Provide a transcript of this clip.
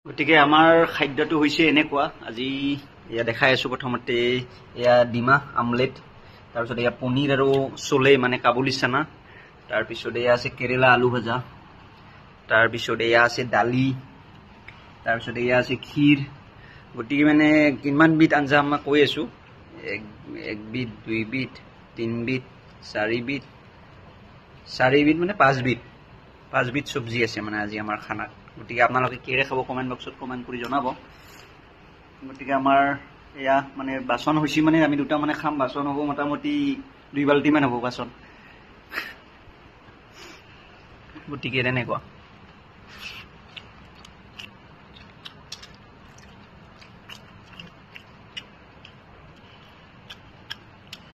গতিকে আমাৰ খাদ্যটো হৈছে এনেকুৱা আজি এয়া দেখাই আছো প্ৰথমতে এয়া ডিমা আমলেট তাৰপিছত এয়া পনীৰ আৰু চলে মানে কাবুলি চানা তাৰপিছত এয়া আছে কেৰেলা আলু ভাজা তাৰপিছত এয়া আছে দালি তাৰপিছত এয়া আছে ক্ষীৰ গতিকে মানে কিমান বিধ আঞ্জা মই কৈ আছো এক বিধ দুই বিধ তিন বিধ চাৰি বিধ মানে পাঁচ বিধ চব্জি আছে মানে আজি আমাৰ খানাত গতিকে আপোনালোকে কিৰে খাব কমেন্ট বক্সত কমেন্ট কৰি জনাব গতিকে আমাৰ এয়া মানে বাচন হৈছে মানে আমি দুটা মানে খাম বাচন হ'ব মোটামুটি 2 বাল্টি মান হ'ব বাচন গতিকে এনেকুৱা